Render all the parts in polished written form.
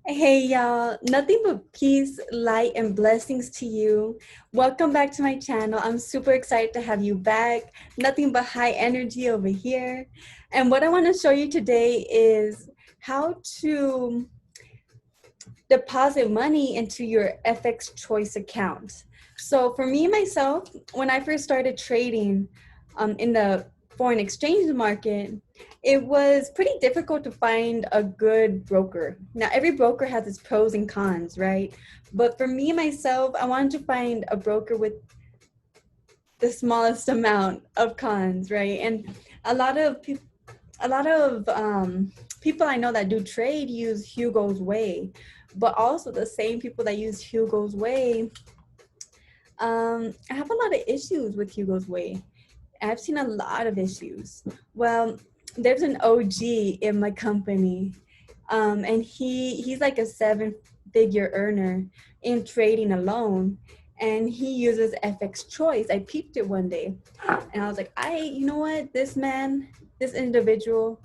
Hey y'all, nothing but peace, light, and blessings to you. Welcome back to my channel. I'm super excited to have you back. Nothing but high energy over here. And what I want to show you today is how to deposit money into your FxChoice account. So for me, myself, when I first started trading in the foreign exchange market, it was pretty difficult to find a good broker. Now, every broker has its pros and cons, right? But for me, myself, I wanted to find a broker with the smallest amount of cons, right? And a lot of people, people I know that do trade use Hugo's Way, but also the same people that use Hugo's Way, I have a lot of issues with Hugo's Way. I've seen a lot of issues. Well, there's an OG in my company, and he's like a seven-figure earner in trading alone, and he uses FxChoice. I peeped it one day, and I was like, you know what, this individual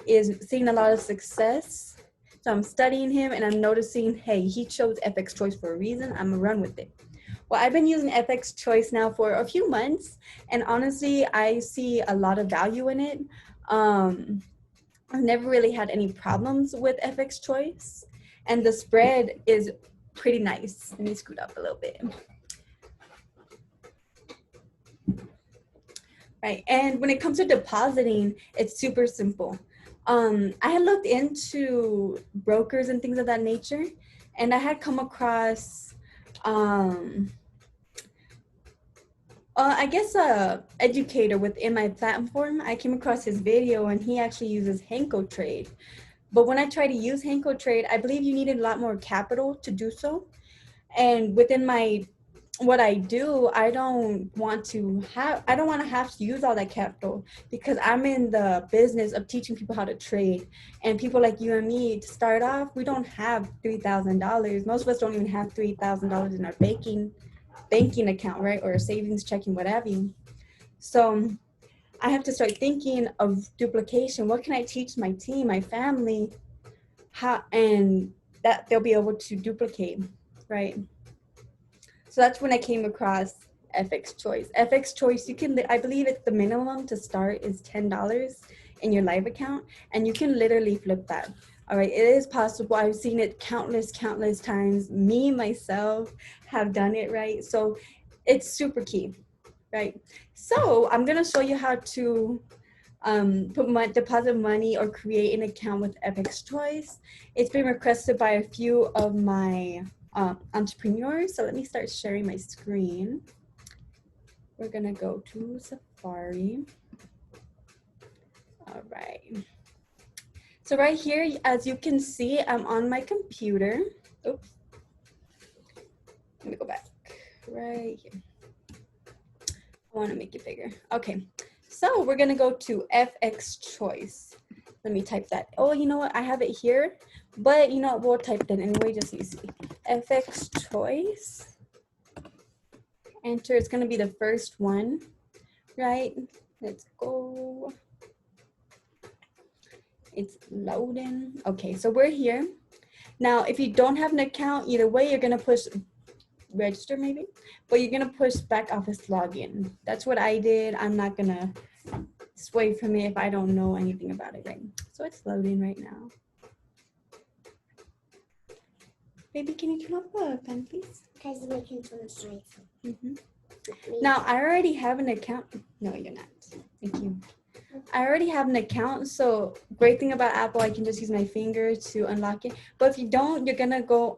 is seeing a lot of success. So I'm studying him and I'm noticing, hey, he chose FxChoice for a reason. I'm gonna run with it. Well, I've been using FxChoice now for a few months, and honestly, I see a lot of value in it. I've never really had any problems with FxChoice, and the spread is pretty nice. Let me scoot up a little bit. Right, and when it comes to depositing, it's super simple. I had looked into brokers and things of that nature, and I had come across, I guess, a educator within my platform. I came across his video, and he actually uses Henko Trade. But when I tried to use Henko Trade, I believe you needed a lot more capital to do so. And within what I do, I don't want to have to use all that capital, because I'm in the business of teaching people how to trade. And people like you and me, to start off, we don't have $3,000. Most of us don't even have $3,000 in our banking account, right? Or savings checking, whatever. So I have to start thinking of duplication. What can I teach my team, my family, how, and that they'll be able to duplicate, right? So that's when I came across FxChoice. FxChoice, I believe it's the minimum to start is $10 in your live account, and you can literally flip that. All right, it is possible. I've seen it countless times. Me, myself, have done it, right? So it's super key, right? So I'm gonna show you how to deposit money or create an account with FxChoice. It's been requested by a few of my entrepreneurs. So let me start sharing my screen. We're gonna go to Safari. All right. So right here, as you can see, I'm on my computer. Oops. Let me go back. Right here. I want to make it bigger. Okay. So we're gonna go to FxChoice. Let me type that. Oh, you know what? I have it here, but you know what? We'll type that anyway, just so you see. FxChoice. Enter. It's gonna be the first one, right? Let's go. It's loading. Okay, so we're here. Now, if you don't have an account, either way, you're gonna push register maybe, but you're gonna push back office login. That's what I did. I'm not gonna sway from it if I don't know anything about it, right? So it's loading right now. Baby, can you turn off the fan, please? Because we can turn the lights on. Now, I already have an account. No, you're not. Thank you. I already have an account, so great thing about Apple, I can just use my finger to unlock it. But if you don't, you're gonna go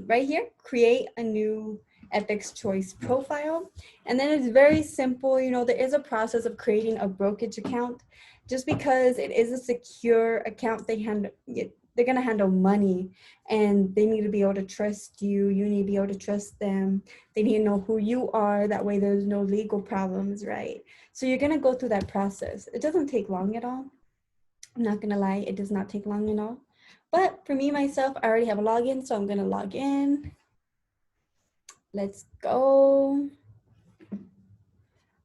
right here, create a new FxChoice profile. And then it's very simple. You know, there is a process of creating a brokerage account. Just because it is a secure account, they're gonna handle money, and they need to be able to trust you. You need to be able to trust them. They need to know who you are. That way there's no legal problems, right? So you're gonna go through that process. It doesn't take long at all. I'm not gonna lie, it does not take long at all. But for me, myself, I already have a login, so I'm gonna log in. Let's go.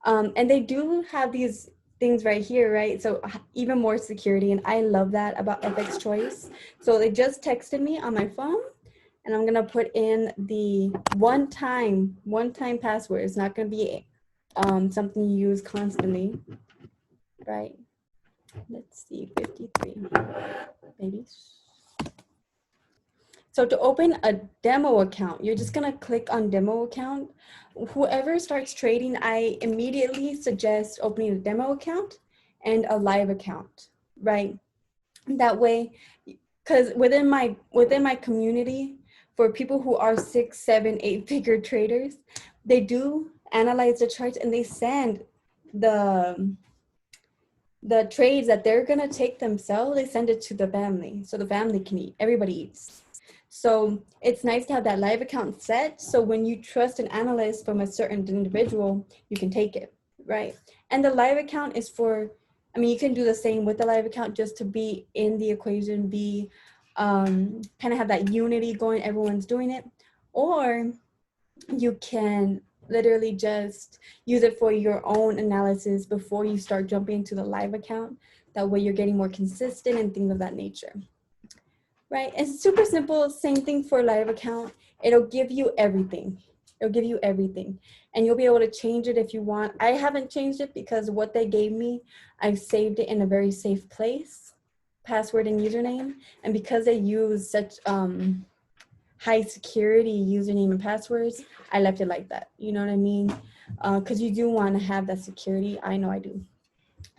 And they do have these things right here, right? So even more security, and I love that about FxChoice. So they just texted me on my phone, and I'm gonna put in the one-time password. It's not gonna be something you use constantly, right? Let's see, 53, maybe. So to open a demo account, you're just gonna click on demo account. Whoever starts trading, I immediately suggest opening a demo account and a live account, right? That way, because within my community, for people who are 6, 7, 8-figure traders, they do analyze the charts and they send the trades that they're gonna take themselves, they send it to the family so the family can eat. Everybody eats. So it's nice to have that live account set. So when you trust an analyst from a certain individual, you can take it, right? And the live account is for, I mean, you can do the same with the live account just to be in the equation, be kind of have that unity going, everyone's doing it. Or you can literally just use it for your own analysis before you start jumping into the live account. That way you're getting more consistent and things of that nature. Right, it's super simple, same thing for live account. It'll give you everything. It'll give you everything. And you'll be able to change it if you want. I haven't changed it because what they gave me, I've saved it in a very safe place, password and username. And because they use such high security username and passwords, I left it like that. You know what I mean? Because you do want to have that security. I know I do.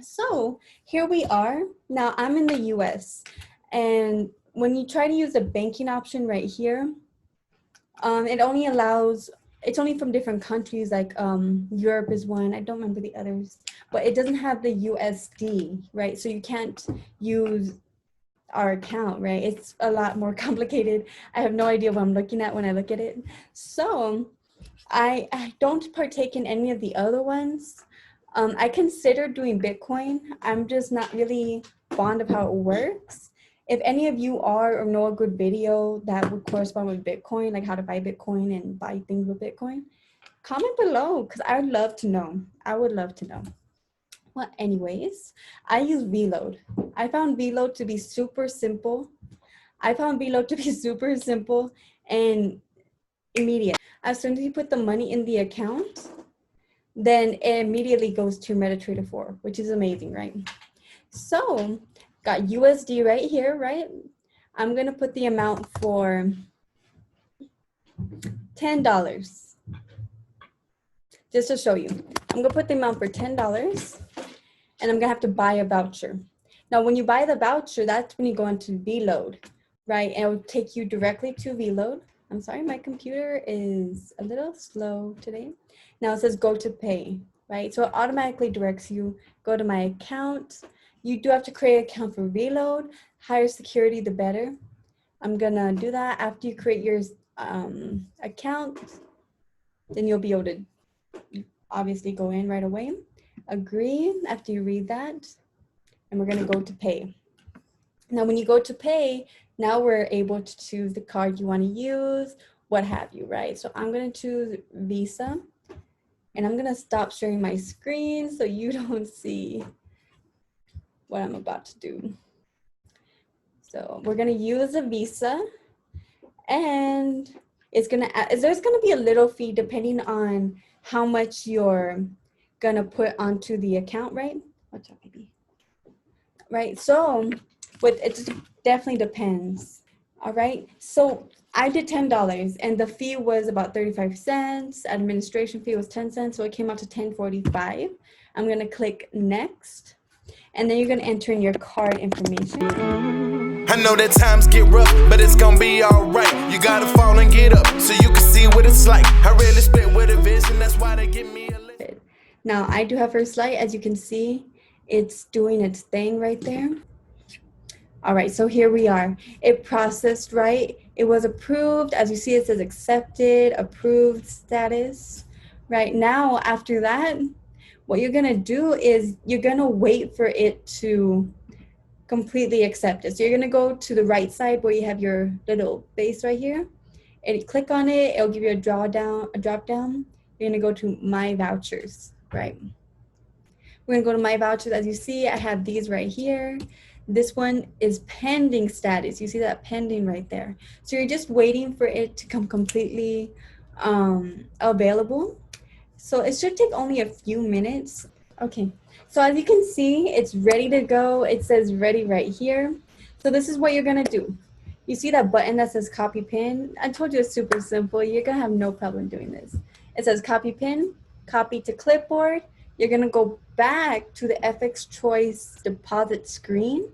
So here we are. Now I'm in the US, and when you try to use the banking option right here, it only allows, it's only from different countries, like Europe is one, I don't remember the others, but it doesn't have the USD, right? So you can't use our account, right? It's a lot more complicated. I have no idea what I'm looking at when I look at it. So I don't partake in any of the other ones. I consider doing Bitcoin. I'm just not really fond of how it works. If any of you are or know a good video that would correspond with Bitcoin, like how to buy Bitcoin and buy things with Bitcoin, comment below because I would love to know. I would love to know. Well, anyways, I use Vload. I found Vload to be super simple. And immediate. As soon as you put the money in the account, then it immediately goes to MetaTrader 4, which is amazing, right? So got USD right here, right? I'm gonna put the amount for $10, just to show you. I'm gonna put the amount for $10, and I'm gonna have to buy a voucher. Now, when you buy the voucher, that's when you go into Vload, right? And it will take you directly to Vload. I'm sorry, my computer is a little slow today. Now it says go to pay, right? So it automatically directs you, go to my account. You do have to create an account for Vload. Higher security, the better. I'm gonna do that after you create your account. Then you'll be able to obviously go in right away. Agree after you read that. And we're gonna go to pay. Now, when you go to pay, now we're able to choose the card you want to use, what have you, right? So I'm going to choose Visa, and I'm going to stop sharing my screen so you don't see what I'm about to do. So we're going to use a Visa, and it's going to, there's going to be a little fee depending on how much you're going to put onto the account, right? Watch out, baby. Right, so it definitely depends. All right, so I did $10 and the fee was about 35 cents. Administration fee was 10 cents, so it came out to $10.45. I'm gonna click next, and then you're gonna enter in your card information. I know that times get rough, but it's gonna be alright. You gotta fall and get up so you can see what it's like. I really spit with a vision, that's why they give me a list. Now I do have First Light, as you can see. It's doing its thing right there. All right, so here we are. It processed, right? It was approved. As you see, it says accepted, approved status. Right now, after that, what you're gonna do is you're gonna wait for it to completely accept it. So you're gonna go to the right side where you have your little base right here, and you click on it. It'll give you a drop down. You're gonna go to My Vouchers, right? We're gonna go to my vouchers. As you see, I have these right here. This one is pending status. You see that pending right there. So you're just waiting for it to come completely available. So it should take only a few minutes. Okay, so as you can see, it's ready to go. It says ready right here. So this is what you're gonna do. You see that button that says copy pin? I told you it's super simple. You're gonna have no problem doing this. It says copy pin, copy to clipboard. You're gonna go back to the FxChoice deposit screen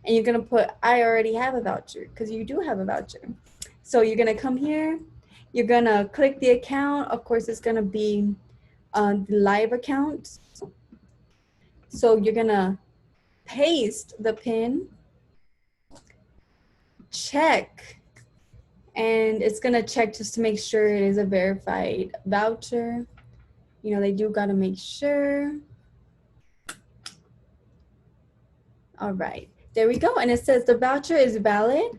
and you're gonna put, I already have a voucher, because you do have a voucher. So you're gonna come here, you're gonna click the account. Of course, it's gonna be the live account. So you're gonna paste the pin, check, and it's gonna check just to make sure it is a verified voucher. You know, they do gotta make sure. All right, there we go. And it says the voucher is valid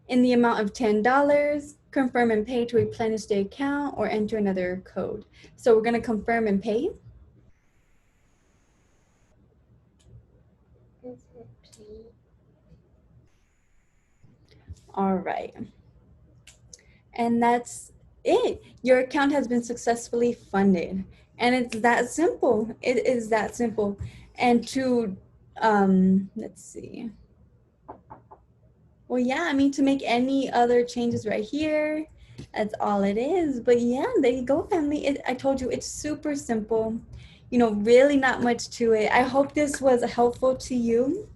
in the amount of $10. Confirm and pay to replenish the account or enter another code. So we're gonna confirm and pay. All right. And that's it. Your account has been successfully funded. And it's that simple. It is that simple. And to, let's see. Well, yeah, I mean, to make any other changes right here, that's all it is. But yeah, there you go, family. I told you, it's super simple. You know, really not much to it. I hope this was helpful to you.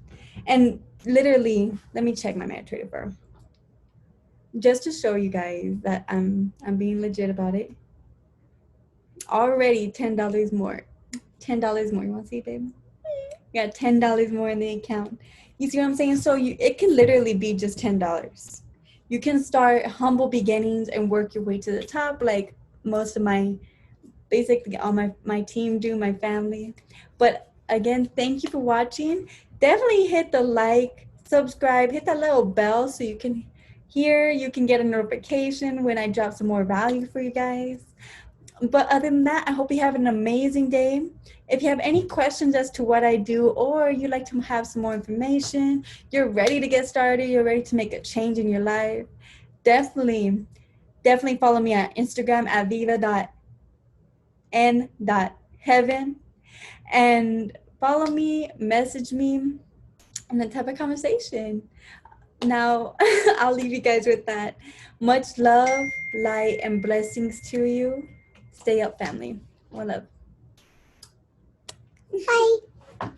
And literally, let me check my MetaTrader bar. Just to show you guys that I'm being legit about it. Already $10 more. $10 more. You want to see, babe? Got $10 more in the account. You see what I'm saying? So it can literally be just $10. You can start humble beginnings and work your way to the top, like most of basically all my team do, my family. But again, thank you for watching. Definitely hit the like, subscribe, hit that little bell so you can get a notification when I drop some more value for you guys. But other than that, I hope you have an amazing day. If you have any questions as to what I do, or you'd like to have some more information, you're ready to get started, you're ready to make a change in your life, definitely follow me on Instagram at viva.n.heaven and follow me, message me, and then type of conversation. Now, I'll leave you guys with that. Much love, light, and blessings to you. Stay up, family. One love. Bye.